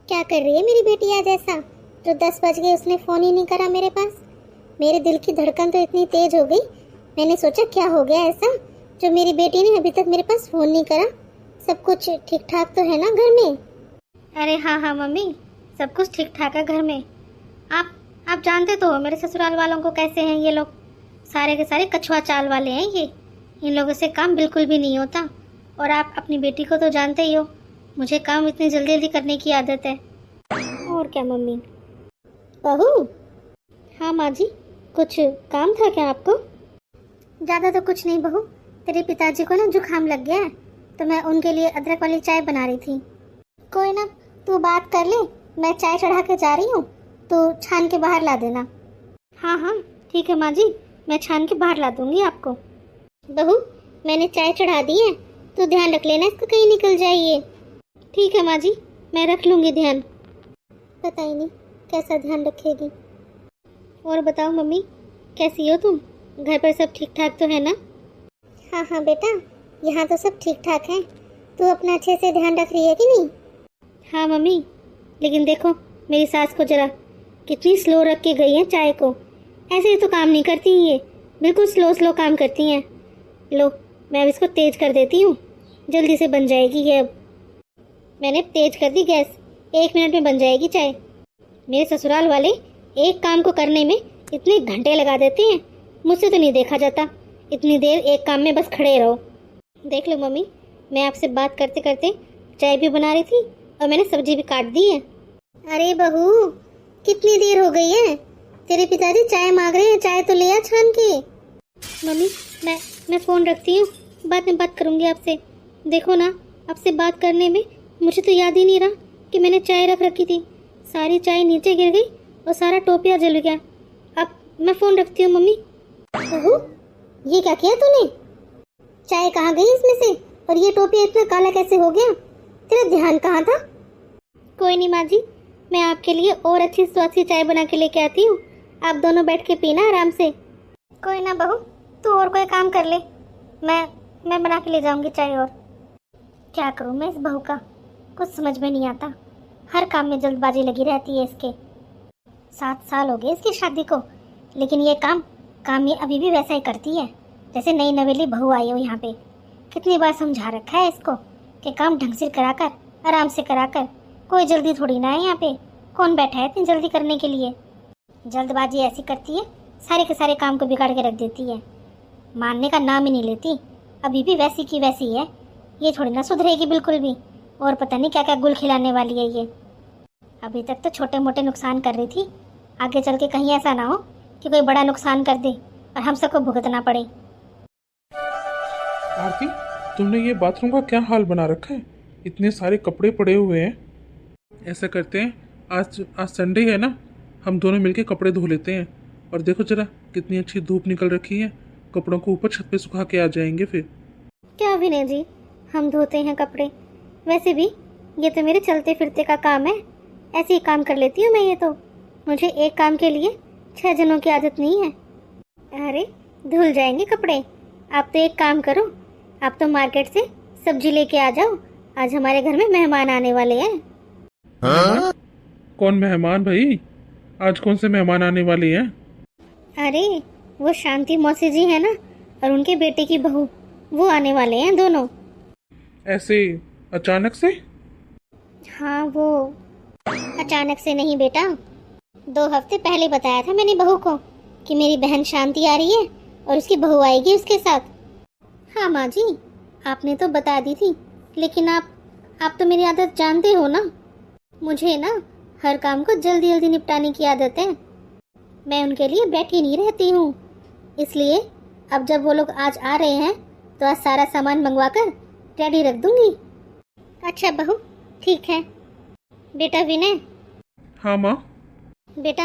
क्या कर रही है मेरी बेटी आज ऐसा? जो 10 बज गए उसने फ़ोन ही नहीं करा मेरे पास। मेरे दिल की धड़कन तो इतनी तेज हो गई, मैंने सोचा क्या हो गया ऐसा जो मेरी बेटी ने अभी तक मेरे पास फ़ोन नहीं करा। सब कुछ ठीक ठाक तो है ना घर में? अरे हाँ हाँ मम्मी, सब कुछ ठीक ठाक है घर में। आप जानते तो हो मेरे ससुराल वालों को कैसे हैं ये लोग। सारे के सारे कछुआ चाल वाले हैं ये। इन लोगों से काम बिल्कुल भी नहीं होता। और आप अपनी बेटी को तो जानते ही हो, मुझे काम इतनी जल्दी जल्दी करने की आदत है। और क्या मम्मी? बहू। हाँ माँ जी, कुछ काम था क्या आपको? ज़्यादा तो कुछ नहीं बहू, तेरे पिताजी को ना जुकाम लग गया है तो मैं उनके लिए अदरक वाली चाय बना रही थी। कोई ना, तू बात कर ले, मैं चाय चढ़ा के जा रही हूँ, तो छान के बाहर ला देना। हाँ हाँ ठीक है माँ जी, मैं छान के बाहर ला दूँगी आपको। बहू, मैंने चाय चढ़ा दी है, तो ध्यान रख लेना इसको कहीं निकल जाइए। ठीक है माँ जी, मैं रख लूँगी ध्यान। पता ही नहीं कैसा ध्यान रखेगी। और बताओ मम्मी, कैसी हो तुम? घर पर सब ठीक ठाक तो है ना? हाँ हाँ बेटा, यहाँ तो सब ठीक ठाक है। तू अपना अच्छे से ध्यान रख रही है कि नहीं? हाँ मम्मी, लेकिन देखो मेरी सास को जरा कितनी स्लो रख के गई है चाय को। ऐसे ही तो काम नहीं करती ये, बिल्कुल स्लो स्लो काम करती हैं। लो, मैं अब इसको तेज कर देती हूँ, जल्दी से बन जाएगी ये। अब मैंने तेज कर दी गैस, 1 मिनट में बन जाएगी चाय। मेरे ससुराल वाले एक काम को करने में इतने घंटे लगा देते हैं, मुझसे तो नहीं देखा जाता। इतनी देर एक काम में बस खड़े रहो। देख लो मम्मी, मैं आपसे बात करते करते चाय भी बना रही थी और मैंने सब्जी भी काट दी है। अरे बहू, कितनी देर हो गई है? तेरे पिताजी चाय मांग रहे हैं, चाय तो ले आ छान के। मम्मी, मैं फ़ोन रखती हूँ, बाद में बात करूँगी आपसे। देखो ना, आपसे बात करने में मुझे तो याद ही नहीं रहा कि मैंने चाय रख रखी थी। सारी चाय नीचे गिर गई और सारा टोपिया जल गया। अब मैं फ़ोन रखती हूँ मम्मी। बहू, ये क्या किया तूने? चाय कहाँ गई इसमें से? और ये टोपी इतना काला कैसे हो गया? तेरा ध्यान कहाँ था? कोई नहीं माँ जी, मैं आपके लिए और अच्छी स्वास्थ्य चाय बना के लेके आती हूँ। आप दोनों बैठ के पीना आराम से। कोई ना बहू, तू और कोई काम कर ले, मैं बना के ले जाऊंगी चाय। और क्या करूँ मैं इस बहू का, कुछ समझ में नहीं आता। हर काम में जल्दबाजी लगी रहती है इसके। 7 साल हो गए इसकी शादी को, लेकिन ये काम ये अभी भी वैसा ही करती है जैसे नई नवेली बहू आई हो यहाँ पे। कितनी बार समझा रखा है इसको कि काम ढंग से कराकर, आराम से कराकर, कोई जल्दी थोड़ी ना है यहाँ पे। कौन बैठा है इतनी जल्दी करने के लिए? जल्दबाजी ऐसी करती है, सारे के सारे काम को बिगाड़ के रख देती है। मानने का नाम ही नहीं लेती, अभी भी वैसी की वैसी है। ये थोड़ी ना सुधरेगी बिल्कुल भी। और पता नहीं क्या क्या गुल खिलाने वाली है ये। अभी तक तो छोटे मोटे नुकसान कर रही थी, आगे चल के कहीं ऐसा ना हो कि कोई बड़ा नुकसान कर दे और हम सबको भुगतना पड़े। आरती, तुमने ये बाथरूम का क्या हाल बना रखा है? इतने सारे कपड़े पड़े हुए हैं। ऐसा करते हैं, आज संडे है ना, हम दोनों मिलके कपड़े धो लेते हैं। और देखो जरा कितनी अच्छी धूप निकल रखी है, कपड़ों को ऊपर छत पे सुखा के आ जाएंगे फिर। क्या विनय जी, हम धोते हैं कपड़े? वैसे भी ये तो मेरे चलते फिरते का काम है, ऐसे ही काम कर लेती हूँ मैं। ये तो मुझे एक काम के लिए 6 जनों की आदत नहीं है। अरे धुल जाएंगे कपड़े। आप तो एक काम करो, आप तो मार्केट से सब्जी लेके आ जाओ, आज हमारे घर में मेहमान आने वाले हैं। हाँ? कौन मेहमान भाई? आज कौन से मेहमान आने वाले हैं? अरे वो शांति मौसी जी है ना, और उनके बेटे की बहू, वो आने वाले हैं दोनों। ऐसे अचानक से? हाँ, वो अचानक से नहीं बेटा, 2 हफ्ते पहले बताया था मैंने बहू को कि मेरी बहन शांति आ रही है और उसकी बहू आएगी उसके साथ। हाँ माँ जी, आपने तो बता दी थी, लेकिन आप तो मेरी आदत जानते हो ना। मुझे ना हर काम को जल्दी जल्दी निपटाने की आदत है। मैं उनके लिए बैठी नहीं रहती हूँ। इसलिए अब जब वो लोग आज आ रहे हैं तो आज सारा सामान मंगवा कर रेडी रख दूंगी। अच्छा बहू, ठीक है। बेटा विनय। हाँ माँ। बेटा,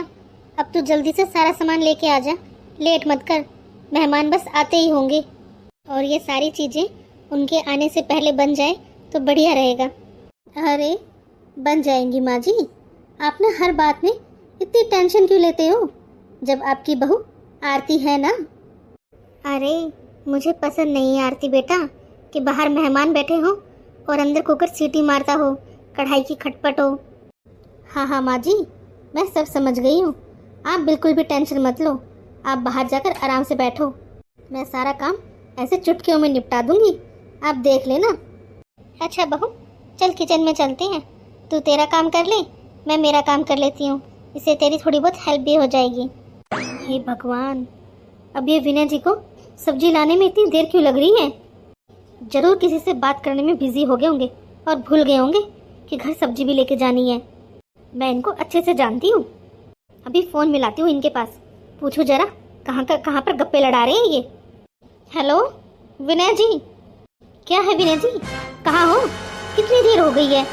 अब तू जल्दी से सारा सामान लेके आ जा, लेट मत कर, मेहमान बस आते ही होंगे। और ये सारी चीज़ें उनके आने से पहले बन जाए तो बढ़िया रहेगा। अरे बन जाएंगी माँ जी, आप ना हर बात में इतनी टेंशन क्यों लेते हो? जब आपकी बहू आरती है ना। अरे मुझे पसंद नहीं है आरती बेटा कि बाहर मेहमान बैठे हो और अंदर कुकर सीटी मारता हो, कढ़ाई की खटपट हो। हाँ हाँ माँ जी, मैं सब समझ गई हूँ। आप बिल्कुल भी टेंशन मत लो। आप बाहर जाकर आराम से बैठो। मैं सारा काम ऐसे चुटकियों में निपटा दूंगी, आप देख लेना। अच्छा बहू, चल किचन में चलते हैं। तू तेरा काम कर ले, मैं मेरा काम कर लेती हूँ। इससे तेरी थोड़ी बहुत हेल्प भी हो जाएगी। हे भगवान, अब ये विनय जी को सब्जी लाने में इतनी देर क्यों लग रही है? जरूर किसी से बात करने में बिजी हो गए होंगे और भूल गए होंगे कि घर सब्जी भी लेके जानी है। मैं इनको अच्छे से जानती हूँ। अभी फ़ोन मिलाती हूँ इनके पास, पूछूं जरा कहाँ पर गप्पे लड़ा रहे हैं ये। हेलो विनय जी। क्या है विनय जी, कहाँ हो? कितनी देर हो गई है?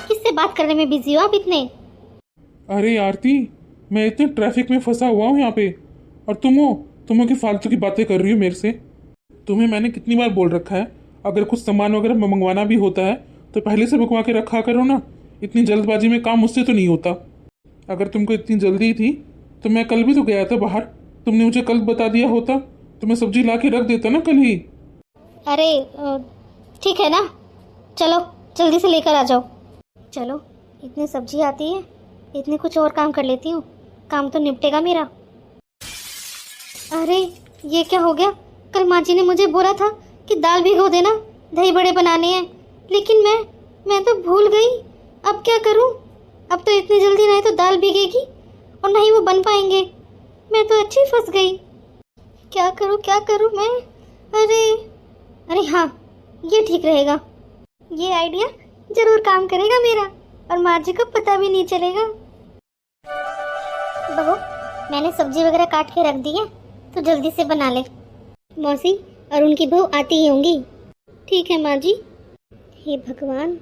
किससे बात करने में बिजी हो आप इतने? अरे आरती, मैं इतने ट्रैफिक में फंसा हुआ हूँ यहाँ पे, और तुम हो कि फालतू की बातें कर रही हो मेरे से। तुम्हें मैंने कितनी बार बोल रखा है, अगर कुछ सामान वगैरह मंगवाना भी होता है तो पहले से मंगवा के रखा करो ना। इतनी जल्दबाजी में काम मुझसे तो नहीं होता। अगर तुमको इतनी जल्दी थी तो मैं कल भी तो गया था बाहर। तुमने मुझे कल बता दिया होता तो मैं सब्जी ला के रख देता ना कल ही। अरे ठीक है ना, चलो जल्दी से लेकर आ जाओ। चलो, इतनी सब्जी आती है, इतने कुछ और काम कर लेती हूँ, काम तो निपटेगा मेरा। अरे ये क्या हो गया? कल माँ जी ने मुझे बोला था कि दाल भिगो देना, दही बड़े बनाने हैं, लेकिन मैं तो भूल गई। अब क्या करूँ? अब तो इतनी जल्दी नहीं तो दाल भीगेगी और नहीं वो बन पाएंगे। मैं तो अच्छी फंस गई। क्या करूँ मैं? अरे हाँ, ये ठीक रहेगा। ये आइडिया जरूर काम करेगा मेरा, और माँ जी को पता भी नहीं चलेगा। बहू, मैंने सब्जी वगैरह काट के रख दी है, तो जल्दी से बना ले। मौसी और उनकी बहू आती ही होंगी। ठीक है माँ जी। हे भगवान,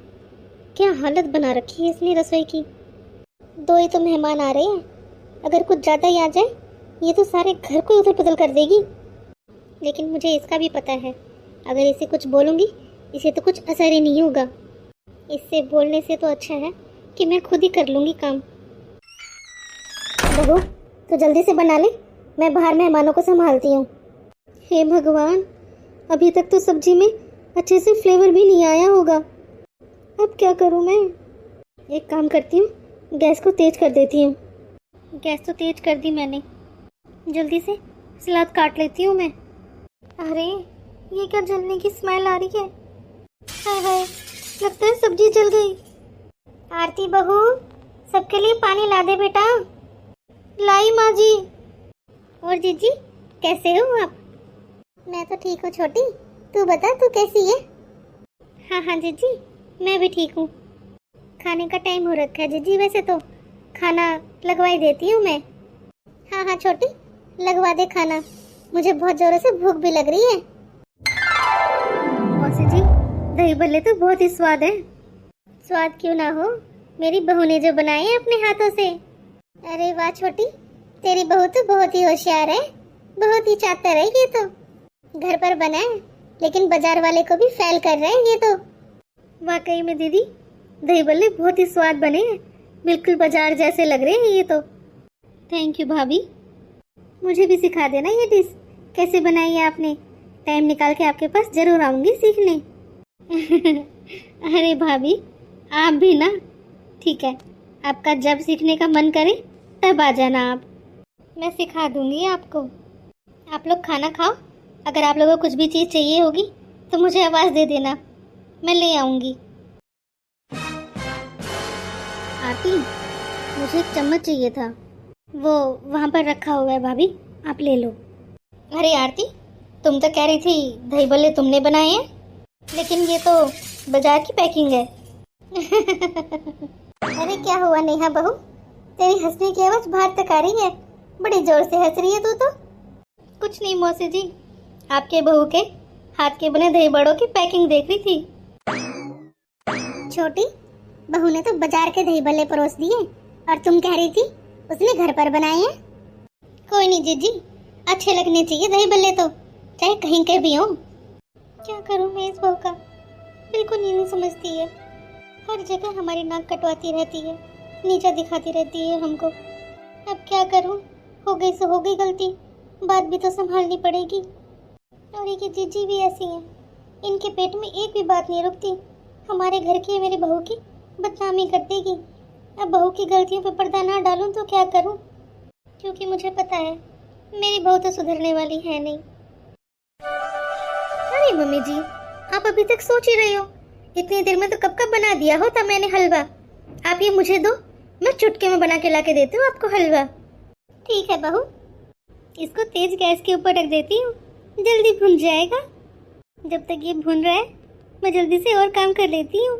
क्या हालत बना रखी है इसने रसोई की। 2 ही तो मेहमान आ रहे हैं, अगर कुछ ज़्यादा ही आ जाए ये तो सारे घर को उधर पुधर कर देगी। लेकिन मुझे इसका भी पता है, अगर इसे कुछ बोलूँगी इसे तो कुछ असर ही नहीं होगा। इससे बोलने से तो अच्छा है कि मैं खुद ही कर लूँगी काम। बहू, तो जल्दी से बना ले, मैं बाहर मेहमानों को संभालती हूँ। हे भगवान, अभी तक तो सब्जी में अच्छे से फ्लेवर भी नहीं आया होगा। अब क्या करूँ मैं? एक काम करती हूँ, गैस को तेज कर देती हूँ। गैस तो तेज कर दी मैंने, जल्दी से सलाद काट लेती हूँ मैं। अरे ये क्या जलने की स्मेल आ रही है? हाय हाय, लगता है सब्जी जल गई। आरती बहू, सबके लिए पानी ला दे बेटा। लाई माँ जी। और जीजी, कैसे हो आप? मैं तो ठीक हूँ छोटी, तू बता तू कैसी है? हाँ जीजी, मैं भी ठीक हूँ। खाने का टाइम हो रखा है जीजी, वैसे तो खाना लगवाई देती हूँ मैं। हाँ छोटी, लगवा दे खाना, मुझे बहुत जोरों से भूख भी लग रही है। मौसी जी, दही भल्ले तो बहुत ही स्वाद है। स्वाद क्यों ना हो, मेरी बहू ने जो बनाए हैं अपने हाथों से। अरे वाह छोटी, तेरी बहू तो बहुत ही होशियार है, बहुत ही चातर है ये तो। घर पर बना है लेकिन बाजार वाले को भी फेल कर रहे हैं ये तो। वाकई में दीदी, दही भल्ले बहुत ही स्वाद बने हैं, बिल्कुल बाजार जैसे लग रहे हैं ये तो। थैंक यू भाभी, मुझे भी सिखा देना ये डिश कैसे बनाई है आपने। टाइम निकाल के आपके पास जरूर आऊँगी सीखने। अरे भाभी, आप भी ना। ठीक है, आपका जब सीखने का मन करे तब आ जाना आप, मैं सिखा दूँगी आपको। आप लोग खाना खाओ, अगर आप लोगों को कुछ भी चीज़ चाहिए होगी तो मुझे आवाज़ दे देना, मैं ले आऊँगी। आरती, मुझे एक चम्मच चाहिए था, वो वहाँ पर रखा हुआ है भाभी, आप ले लो। अरे आरती, तुम तो कह रही थी दही भल्ले तुमने बनाए हैं, लेकिन ये तो बाजार की पैकिंग है। अरे क्या हुआ नेहा बहू, तेरी हंसने की आवाज़ बाहर तक आ रही है, बड़ी जोर से हंस रही है तू तो। कुछ नहीं मौसी जी, आपके बहू के हाथ के बने दही बड़ों की पैकिंग देख रही थी। छोटी बहू ने तो बाजार के दही भल्ले परोस दिए और तुम कह रही थी उसने घर पर बनाए हैं। कोई नहीं जीजी, अच्छे लगने चाहिए दही भल्ले तो, चाहे कहीं के भी हों। क्या करूं मैं इस बहू का, बिल्कुल नहीं समझती है, हर जगह हमारी नाक कटवाती रहती है, नीचा दिखाती रहती है हमको। अब क्या करूं, हो गई सो हो गई गलती, बात भी तो संभालनी पड़ेगी। और ये जीजी भी ऐसी हैं, इनके पेट में एक भी बात नहीं रुकती, हमारे घर की मेरी बहू की बदनामी कर देगी। अब बहू की गलतियों पे पर्दा ना डालूं तो क्या करूं, क्योंकि मुझे पता है मेरी बहू तो सुधरने वाली है नहीं। अरे मम्मी जी, आप अभी तक सोच ही रहे हो? इतनी देर में तो कब कब बना दिया होता मैंने हलवा। आप ये मुझे दो, मैं चुटके में बना के ला के देती हूँ आपको हलवा। ठीक है बहू, इसको तेज गैस के ऊपर रख देती हूँ, जल्दी भुन जाएगा। जब तक ये भुन रहा है मैं जल्दी से और काम कर लेती हूँ।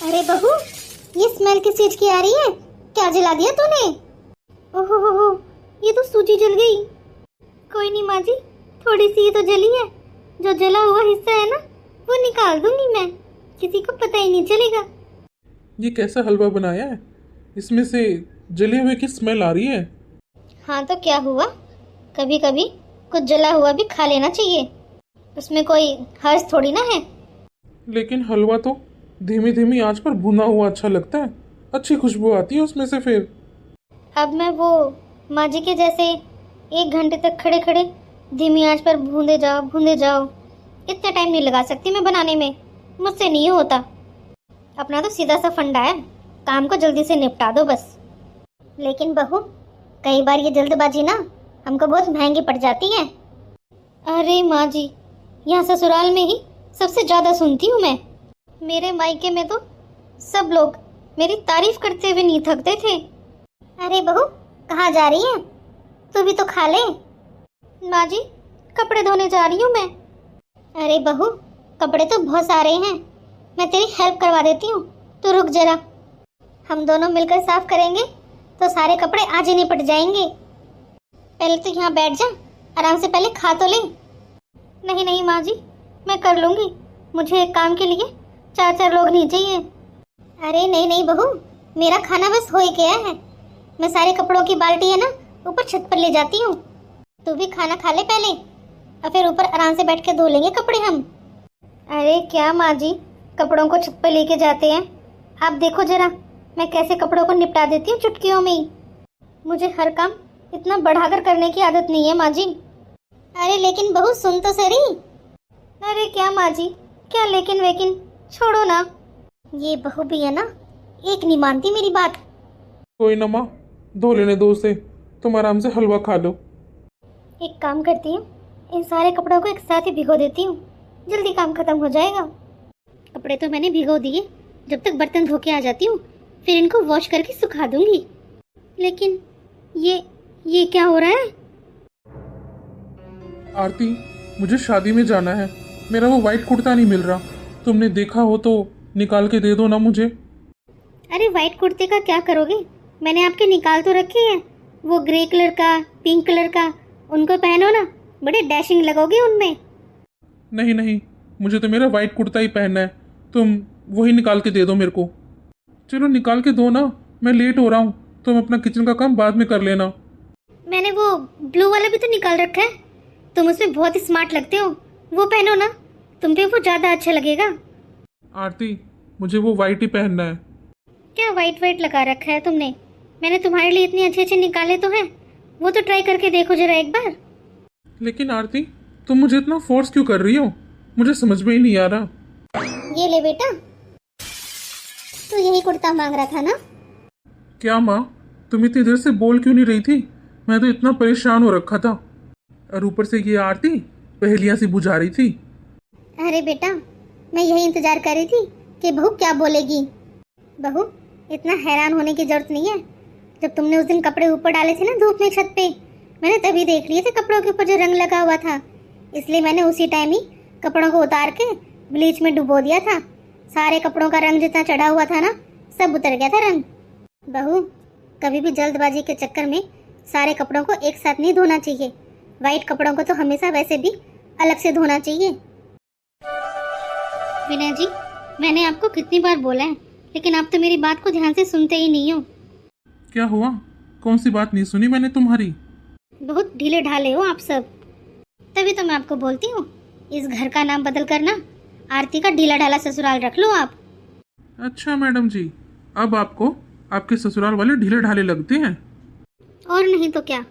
अरे बहू, ये स्मेल किस चीज की आ रही है? क्या जला दिया तूने? ओहो हो, ये तो सूजी जल गई। कोई नहीं माँ जी, थोड़ी सी ही तो जली है। जो जला हुआ हिस्सा है ना वो निकाल दूंगी मैं, किसी को पता ही नहीं चलेगा। ये कैसा हलवा बनाया है? इसमें से जले हुए की स्मेल आ रही है। हाँ तो क्या हुआ, कभी कभी कुछ जला हुआ भी खा लेना चाहिए, उसमें कोई हर्ष थोड़ी ना है। लेकिन हलवा तो धीमी धीमी आंच पर भुना हुआ अच्छा लगता है, अच्छी खुशबू आती है उसमें से। फिर अब मैं वो माँ जी के जैसे 1 घंटे तक खड़े खड़े धीमी आंच पर भूंदे जाओ, इतना टाइम नहीं लगा सकती मैं बनाने में, मुझसे नहीं होता। अपना तो सीधा सा फंडा है, काम को जल्दी से निपटा दो बस। लेकिन बहू, कई बार ये जल्दबाजी ना हमको बहुत महंगी पड़ जाती है। अरे माँ जी, यहाँ ससुराल में ही सबसे ज़्यादा सुनती हूँ मैं। मेरे मायके में तो सब लोग मेरी तारीफ करते हुए नहीं थकते थे। अरे बहू, कहाँ जा रही है? तू भी तो खा ले। माँ जी, कपड़े धोने जा रही हूँ मैं। अरे बहू, कपड़े तो बहुत सारे हैं, मैं तेरी हेल्प करवा देती हूँ, तू रुक जरा। हम दोनों मिलकर साफ करेंगे तो सारे कपड़े आज ही निपट जाएंगे। पहले तो यहाँ बैठ जा, आराम से पहले खा तो ले। नहीं नहीं माँ जी, मैं कर लूँगी, मुझे एक काम के लिए 4 लोग नहीं चाहिए। अरे नहीं नहीं बहू, मेरा खाना बस हो ही गया है। मैं सारे कपड़ों की बाल्टी है ना ऊपर छत पर ले जाती हूँ, तू भी खाना खा ले पहले, और फिर ऊपर आराम से बैठ के धो लेंगे कपड़े हम। अरे क्या माँ जी, कपड़ों को छत पर लेके जाते हैं? आप देखो जरा मैं कैसे कपड़ों को निपटा देती हूँ चुटकियों में ही। मुझे हर काम इतना बढ़ाकर करने की आदत नहीं है माँ जी। अरे लेकिन बहू सुन तो सही। अरे क्या माँ जी, क्या लेकिन वेकिन, छोड़ो ना। ये बहू भी है ना, एक नहीं मानती मेरी बात। कोई ना माँ, धो लेने दो उसे, तुम आराम से हलवा खा लो। एक काम करती हूँ, इन सारे कपड़ों को एक साथ ही भिगो देती हूँ, जल्दी काम खत्म हो जाएगा। कपड़े तो मैंने भिगो दिए, जब तक बर्तन धो के आ जाती हूँ फिर इनको वॉश करके सुखा दूंगी। लेकिन ये क्या हो रहा है? आरती, मुझे शादी में जाना है, मेरा वो वाइट कुर्ता नहीं मिल रहा, तुमने देखा हो तो निकाल के दे दो ना मुझे। अरे वाइट कुर्ते का क्या करोगे? मैंने आपके निकाल तो रखे हैं, वो ग्रे कलर का, पिंक कलर का, उनको पहनो ना, बड़े डैशिंग लगोगे उनमें। नहीं नहीं, मुझे तो मेरा वाइट कुर्ता ही पहनना है, तुम वही निकाल के दे दो मेरे को। चलो निकाल के दो ना, मैं लेट हो रहा हूँ, तुम अपना किचन का काम बाद में कर लेना। मैंने वो ब्लू वाला भी तो निकाल रखा है, तुम उसमें बहुत ही स्मार्ट लगते हो, वो पहनो ना, तुम पे वो ज़्यादा अच्छा लगेगा। आरती, मुझे वो वाइट ही पहनना है। क्या वाइट वाइट लगा रखा है तुमने? मैंने तुम्हारे लिए इतने अच्छे अच्छे निकाले तो हैं, वो तो ट्राई करके देखो जरा एक बार। लेकिन आरती, तुम मुझे इतना फोर्स क्यों कर रही हो? मुझे समझ में ही नहीं आ रहा। ये ले बेटा, तू यही कुर्ता मांग रहा था ना? क्या माँ, तुम इतनी देर से बोल क्यों नहीं रही थी? मैं तो इतना परेशान हो रखा था, और ऊपर से ये आरती पहेलियां सी बुझा रही थी। अरे बेटा, मैं यही इंतजार कर रही थी कि बहू क्या बोलेगी। बहू, इतना हैरान होने की जरूरत नहीं है। जब तुमने उस दिन कपड़े ऊपर डाले थे ना धूप में छत पे, मैंने तभी देख लिए थे कपड़ों के ऊपर जो रंग लगा हुआ था, इसलिए मैंने उसी टाइम ही कपड़ों को उतार के ब्लीच में डुबो दिया था। सारे कपड़ों का रंग जितना चढ़ा हुआ था ना, सब उतर गया था रंग। बहू, कभी भी जल्दबाजी के चक्कर में सारे कपड़ों को एक साथ नहीं धोना चाहिए, वाइट कपड़ों को तो हमेशा वैसे भी अलग से धोना चाहिए। विनय जी, मैंने आपको कितनी बार बोला है, लेकिन आप तो मेरी बात को ध्यान से सुनते ही नहीं हो। क्या हुआ? कौन सी बात नहीं सुनी मैंने तुम्हारी? बहुत ढीले ढाले हो आप सब, तभी तो मैं आपको बोलती हूँ इस घर का नाम बदल कर ना आरती का ढीला ढाला ससुराल रख लो आप। अच्छा मैडम जी, अब आपको आपके ससुराल वाले ढीले ढाले लगते हैं? और नहीं तो क्या।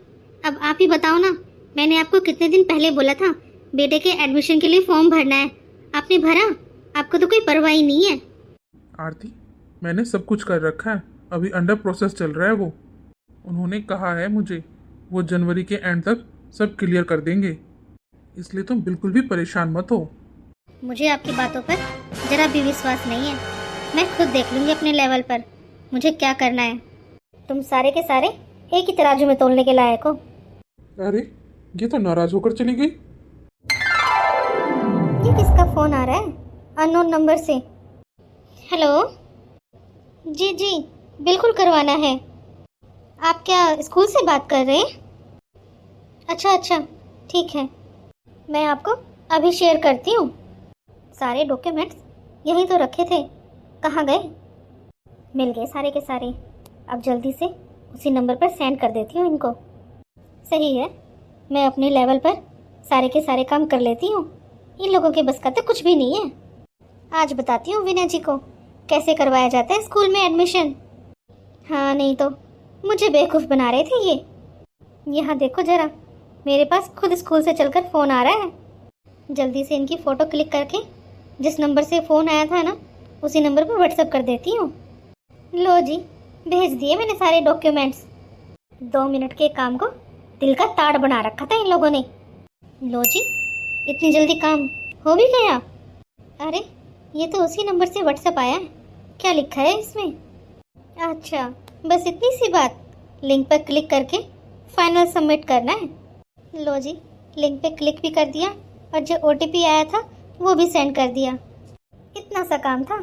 अब आप ही बताओ ना, मैंने आपको कितने दिन पहले बोला था बेटे के एडमिशन के लिए फॉर्म भरना है, आपने भरा? आपको तो कोई परवाह ही नहीं है। आरती, मैंने सब कुछ कर रखा है, अभी अंडर प्रोसेस चल रहा है वो। उन्होंने कहा है मुझे वो जनवरी के एंड तक सब क्लियर कर देंगे, इसलिए तुम बिल्कुल भी परेशान मत हो। मुझे आपकी बातों पर जरा भी विश्वास नहीं है। मैं खुद देख लूँगी अपने लेवल पर मुझे क्या करना है। तुम सारे के सारे एक ही तराजू में तोलने के लायक हो। अरे ये तो नाराज होकर चली गई। ये किसका फोन आ रहा है अननोन नंबर से? हेलो, जी जी बिल्कुल करवाना है। आप क्या स्कूल से बात कर रहे हैं? अच्छा अच्छा ठीक है, मैं आपको अभी शेयर करती हूँ। सारे डॉक्यूमेंट्स यहीं तो रखे थे, कहाँ गए? मिल गए सारे के सारे। अब जल्दी से उसी नंबर पर सेंड कर देती हूँ इनको। सही है, मैं अपने लेवल पर सारे के सारे काम कर लेती हूँ। इन लोगों के बस का तो कुछ भी नहीं है। आज बताती हूँ विनय जी को कैसे करवाया जाता है स्कूल में एडमिशन। हाँ नहीं तो मुझे बेवकूफ़ बना रहे थे ये। यहाँ देखो ज़रा, मेरे पास खुद स्कूल से चलकर फ़ोन आ रहा है। जल्दी से इनकी फ़ोटो क्लिक करके जिस नंबर से फ़ोन आया था ना, उसी नंबर पर व्हाट्सएप कर देती हूँ। लो जी, भेज दिए मैंने सारे डॉक्यूमेंट्स। 2 मिनट के काम को दिल का ताड़ बना रखा था इन लोगों ने। लो जी, इतनी जल्दी काम हो भी गया। अरे ये तो उसी नंबर से व्हाट्सएप आया है। क्या लिखा है इसमें? अच्छा बस इतनी सी बात, लिंक पर क्लिक करके फाइनल सबमिट करना है। लो जी, लिंक पे क्लिक भी कर दिया और जो OTP आया था वो भी सेंड कर दिया। इतना सा काम था,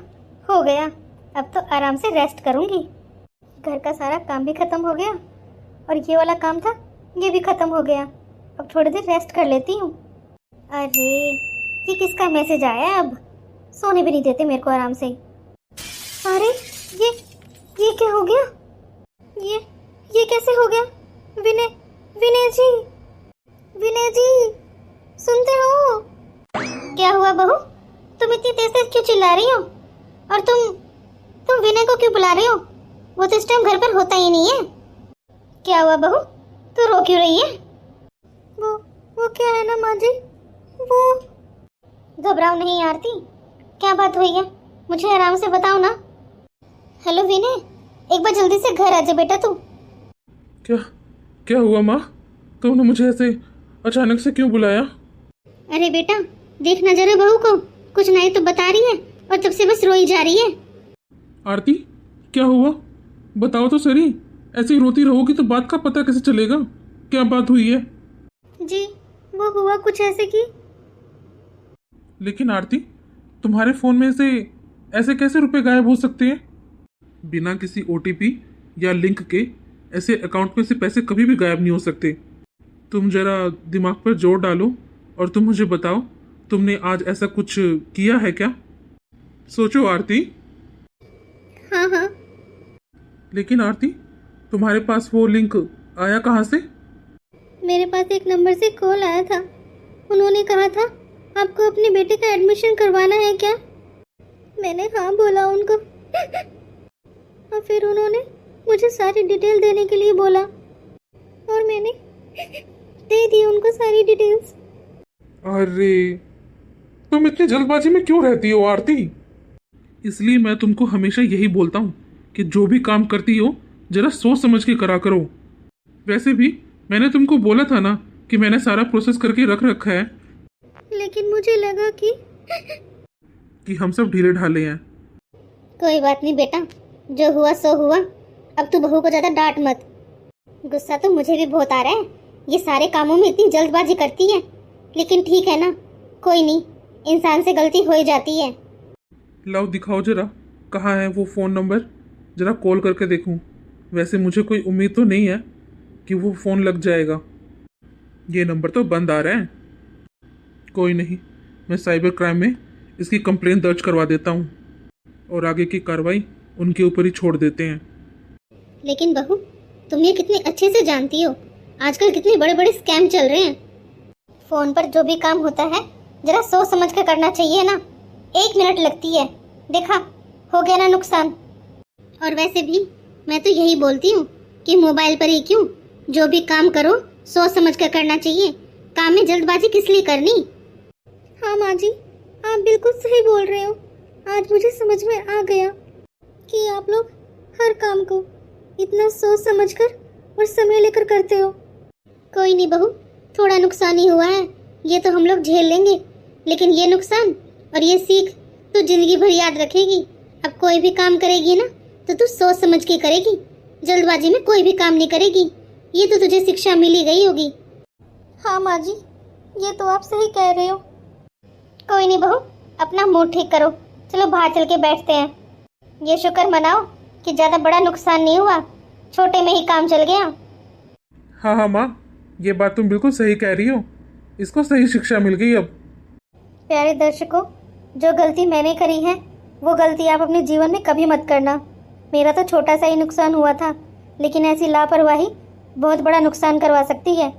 हो गया। अब तो आराम से रेस्ट करूँगी। घर का सारा काम भी ख़त्म हो गया और ये वाला काम था ये भी ख़त्म हो गया। अब थोड़ी देर रेस्ट कर लेती हूँ। अरे ये किसका मैसेज आया है? अब सोने भी नहीं देते मेरे को आराम से। अरे ये क्या हो गया? ये कैसे हो गया? विनय जी सुनते हो? क्या हुआ बहू, तुम इतनी तेज तेज क्यों चिल्ला रही हो? और तुम विनय को क्यों बुला रही हो? वो तो इस टाइम घर पर होता ही नहीं है। क्या हुआ बहू, तू रो क्यों रही है? वो क्या है ना माँ जी, वो। घबराओ नहीं आरती, क्या बात हुई है मुझे आराम से बताओ ना। हेलो विनय, एक बार जल्दी से घर आ जा बेटा तू। क्या हुआ माँ? तुमने मुझे ऐसे अचानक से क्यों बुलाया? अरे बेटा देखना जरा बहू को, कुछ नहीं तो बता रही है और तब से बस रोई जा रही है। आरती क्या हुआ, बताओ तो सही। ऐसे ही रोती रहोगी तो बात का पता कैसे चलेगा? क्या बात हुई है? जी वो हुआ कुछ ऐसे कि। लेकिन आरती, तुम्हारे फोन में से ऐसे कैसे रुपए गायब हो सकते हैं? बिना किसी OTP या लिंक के ऐसे अकाउंट में से पैसे कभी भी गायब नहीं हो सकते। तुम जरा दिमाग पर जोर डालो और तुम मुझे बताओ, तुमने आज ऐसा कुछ किया है क्या? सोचो आरती। हाँ। लेकिन आरती, तुम्हारे पास वो लिंक आया कहाँ से? मेरे पास एक नंबर से कॉल आया था। उन्होंने कहा था आपको अपने बेटे का एडमिशन करवाना है क्या? मैंने हाँ बोला उनको और फिर उन्होंने मुझे सारी डिटेल देने के लिए बोला और मैंने दे दी उनको सारी डिटेल्स। अरे तुम इतनी जल्दबाजी में क्यों रहती हो आरती? इसलिए मैं तुमको हमेशा यही बोलता हूँ कि जो भी काम करती हो जरा सोच समझ के करा करो। वैसे भी मैंने तुमको बोला था ना कि मैंने सारा प्रोसेस करके रख रखा है। लेकिन मुझे लगा कि हम सब ढीले ढाले हैं। कोई बात नहीं बेटा, जो हुआ सो हुआ। अब तू बहू को ज़्यादा डांट मत। गुस्सा तो मुझे भी बहुत आ रहा है, ये सारे कामों में इतनी जल्दबाजी करती है। लेकिन ठीक है ना, कोई नहीं, इंसान से गलती हो ही जाती है। लाओ दिखाओ जरा, कहाँ है वो फ़ोन नंबर, जरा कॉल करके देखूं। वैसे मुझे कोई उम्मीद तो नहीं है कि वो फ़ोन लग जाएगा। ये नंबर तो बंद आ रहा है। कोई नहीं, मैं साइबर क्राइम में इसकी कंप्लेंट दर्ज करवा देता हूँ और आगे की कार्रवाई उनके ऊपर ही छोड़ देते हैं। लेकिन बहू, तुम ये कितनी अच्छे से जानती हो आजकल कितने बड़े बड़े स्कैम चल रहे हैं। फोन पर जो भी काम होता है जरा सोच समझ कर करना चाहिए ना। 1 मिनट लगती है, देखा हो गया ना नुकसान। और वैसे भी मैं तो यही बोलती हूँ कि मोबाइल पर ही क्यों, जो भी काम करो सोच समझ कर करना चाहिए। काम में जल्दबाजी किस लिए करनी? हाँ माँ जी, आप बिल्कुल सही बोल रहे हो। आज मुझे समझ में आ गया। कि आप लोग हर काम को इतना सोच समझकर और समय लेकर करते हो। कोई नहीं बहू, थोड़ा नुकसान ही हुआ है, ये तो हम लोग झेल लेंगे, लेकिन ये नुकसान और ये सीख तो जिंदगी भर याद रखेगी। अब कोई भी काम करेगी ना तो तू सोच समझ के करेगी, जल्दबाजी में कोई भी काम नहीं करेगी। ये तो तुझे शिक्षा मिली गई होगी। हाँ माँ जी, ये तो आप सही कह रहे हो। कोई नहीं बहू, अपना मूड ठीक करो, चलो बाहर चल के बैठते हैं। ये शुक्र मनाओ कि ज़्यादा बड़ा नुकसान नहीं हुआ, छोटे में ही काम चल गया। हाँ हाँ माँ, ये बात तुम बिल्कुल सही कह रही हो, इसको सही शिक्षा मिल गई अब। प्यारे दर्शकों, जो गलती मैंने करी है वो गलती आप अपने जीवन में कभी मत करना। मेरा तो छोटा सा ही नुकसान हुआ था, लेकिन ऐसी लापरवाही बहुत बड़ा नुकसान करवा सकती है।